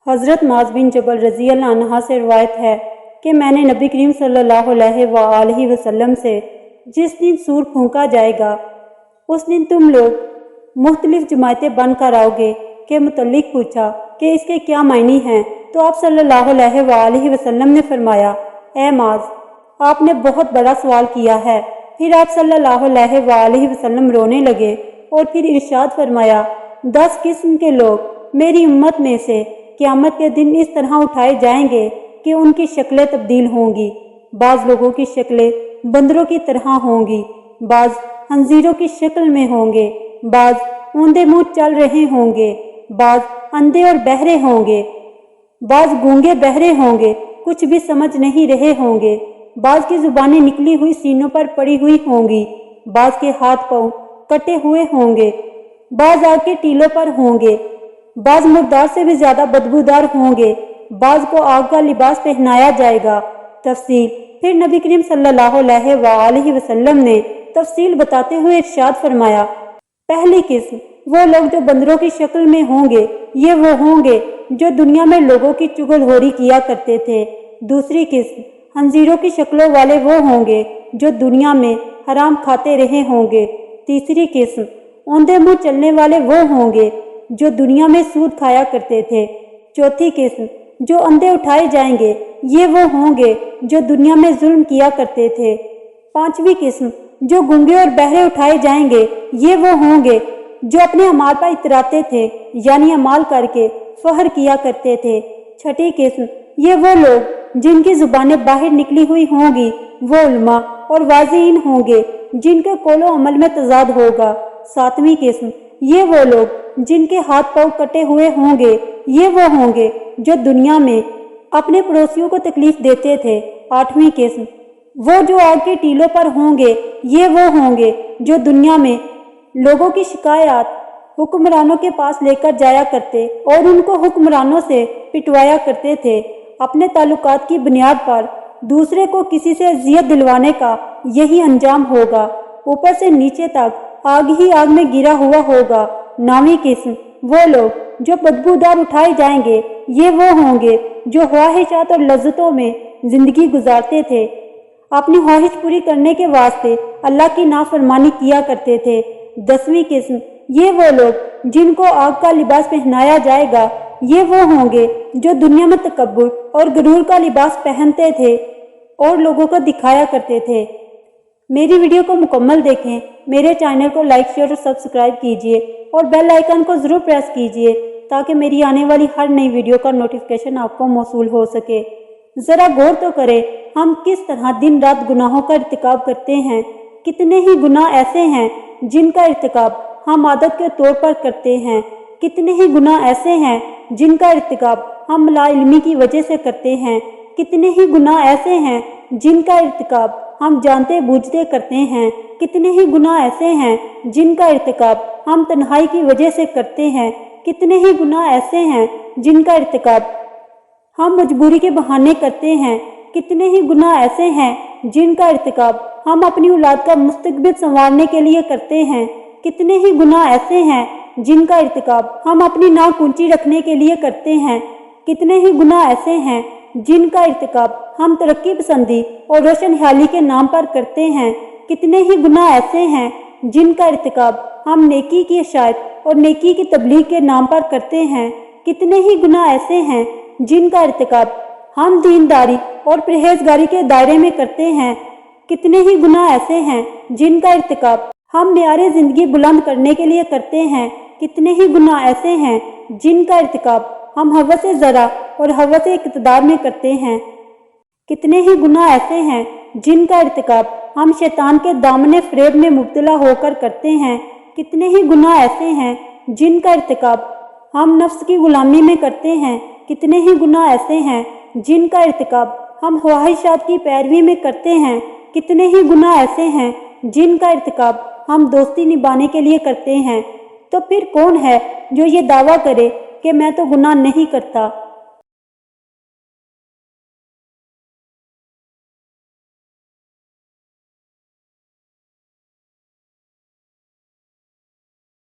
हज़रत मुआज़ बिन जबल रज़ी अल्लाह अन्हा से रिवायत है कि मैंने नबी करीम सल्लल्लाहु अलैहि वसल्लम से जिस दिन सूर फूंका जाएगा उस दिन तुम लोग मुख्तलिफ जमातें बनकर आओगे के मुतल्लिक पूछा कि इसके क्या मायने हैं। तो आप सल्लल्लाहु अलैहि वसल्लम ने फरमाया, ए मुआज़, आपने बहुत बड़ा सवाल किया है। फिर आप सल्लल्लाहु अलैहि वसल्लम रोने लगे और फिर इरशाद फरमाया, 10 किस्म के लोग मेरी उम्मत में से क़यामत के दिन इस तरह उठाए जाएंगे कि उनकी शक्लें तब्दील होंगी। बाज़ लोगों की शक्लें बंदरों की तरह होंगी, बाज़ खंजीरों की शक्ल में होंगे, बाज़ औंधे मुँह चल रहे होंगे, बाज़ अंधे और बहरे होंगे, बाज़ गूंगे बहरे होंगे, कुछ भी समझ नहीं रहे होंगे, बाज़ की ज़ुबानें निकली हुई सीनों पर पड़ी हुई होंगी, बाज़ के हाथ पाँव कटे हुए होंगे, बाज़ आग के टीलों पर होंगे, बाज़ मुर्दार से भी ज़्यादा बदबूदार होंगे, बाज़ को आग का लिबास पहनाया जाएगा। तफसील। फिर नबी करीम सल्लल्लाहु अलैहि वसल्लम ने तफसील बताते हुए इरशाद फरमाया, पहली किस्म वो लोग जो बंदरों की शक्ल में होंगे, ये वो होंगे जो दुनिया में लोगों की चुगलखोरी किया करते थे। दूसरी किस्म खंजीरों की शक्लों वाले वो होंगे जो दुनिया में हराम खाते रहे होंगे। तीसरी किस्म औंधे मुँह चलने वाले वो होंगे जो दुनिया में सूद खाया करते थे। चौथी किस्म जो अंधे उठाए जाएंगे, ये वो होंगे जो दुनिया में जुल्म किया करते थे। पांचवी किस्म जो गूंगे और बहरे उठाए जाएंगे, ये वो होंगे जो अपने अमाल पर इतराते थे, यानी अमाल करके फहर किया करते थे। छठी किस्म ये वो लोग जिनकी जुबानें बाहर निकली हुई होंगी, वो उलमा और वाज़ीन होंगे जिनके कौलो अमल में तजाद होगा। सातवीं किस्म ये वो लोग जिनके हाथ पांव कटे हुए होंगे, ये वो होंगे जो दुनिया में अपने पड़ोसियों को तकलीफ देते थे। आठवीं किस्म वो जो आग के टीलों पर होंगे, ये वो होंगे जो दुनिया में लोगों की शिकायत हुक्मरानों के पास लेकर जाया करते और उनको हुक्मरानों से पिटवाया करते थे। अपने ताल्लुकात की बुनियाद पर दूसरे को किसी से अजियत दिलवाने का यही अंजाम होगा। ऊपर से नीचे तक आग ही आग में गिरा हुआ होगा। 9वीं किस्म वो लोग जो बदबूदार उठाए जाएंगे, ये वो होंगे जो ख्वाहिशात और लज्जतों में जिंदगी गुजारते थे, अपनी ख्वाहिश पूरी करने के वास्ते अल्लाह की नाफरमानी किया करते थे। 10वीं किस्म ये वो लोग जिनको आग का लिबास पहनाया जाएगा, ये वो होंगे जो दुनिया में तकब्बुर और गरूर का लिबास पहनते थे और लोगों को दिखाया करते थे। मेरी वीडियो को मुकम्मल देखें, मेरे चैनल को लाइक शेयर और सब्सक्राइब कीजिए और बेल आइकन को ज़रूर प्रेस कीजिए ताकि मेरी आने वाली हर नई वीडियो का नोटिफिकेशन आपको मौसूल हो सके। ज़रा गौर तो करें, हम किस तरह दिन रात गुनाहों का इर्तिकाब करते हैं। कितने ही गुनाह ऐसे हैं जिनका इर्तिकाब हम आदत के तौर पर करते हैं, कितने ही गुनाह ऐसे हैं जिनका इर्तिकाब हम लाइल्मी की वजह से करते हैं, कितने ही गुनाह ऐसे हैं जिनका इर्तिकाब हम जानते बूझते करते हैं, कितने ही गुनाह ऐसे हैं जिनका इर्तिकाब हम तन्हाई की वजह से करते हैं, कितने ही गुनाह ऐसे हैं जिनका इर्तिकाब हम मजबूरी के बहाने करते हैं, कितने ही गुनाह ऐसे हैं जिनका इर्तिकाब हम अपनी औलाद का मुस्तकबिल संवारने के लिए करते हैं, कितने ही गुनाह ऐसे हैं जिनका इर्तिकाब हम अपनी नाक ऊंची रखने के लिए करते हैं, कितने ही गुनाह ऐसे हैं जिनका इर्तिकाब हम तरक्की पसंदी और रोशन ख्याली के नाम पर करते हैं, कितने ही गुनाह ऐसे हैं जिनका इर्तिकाब हम नेकी की इशाअत और नेकी की तबलीग के नाम पर करते हैं, कितने ही गुनाह ऐसे हैं जिनका इर्तिकाब हम दीनदारी और परहेजगारी के दायरे में करते हैं, कितने ही गुनाह ऐसे हैं जिनका इर्तिकाब हम मेयारे ज़िंदगी बुलंद करने के लिए करते हैं, कितने ही गुनाह ऐसे हैं जिनका इर्तिकाब हम हवस से ज़रा और हवस से इक़्तिदार में करते हैं, कितने ही गुनाह ऐसे हैं जिनका इर्तिकाब हम शैतान के दामने फ़रेब में मुब्तला होकर करते हैं, कितने ही गुनाह ऐसे हैं जिनका इर्तिकाब हम नफ्स की गुलामी में करते हैं, कितने ही गुनाह ऐसे हैं जिनका इर्तिकाब हम ख्वाहिशात की पैरवी में करते हैं, कितने ही गुनाह ऐसे हैं जिनका इर्तिकाब हम दोस्ती निभाने के लिए करते हैं। तो फिर कौन है जो ये दावा करे कि मैं तो गुनाह नहीं करता।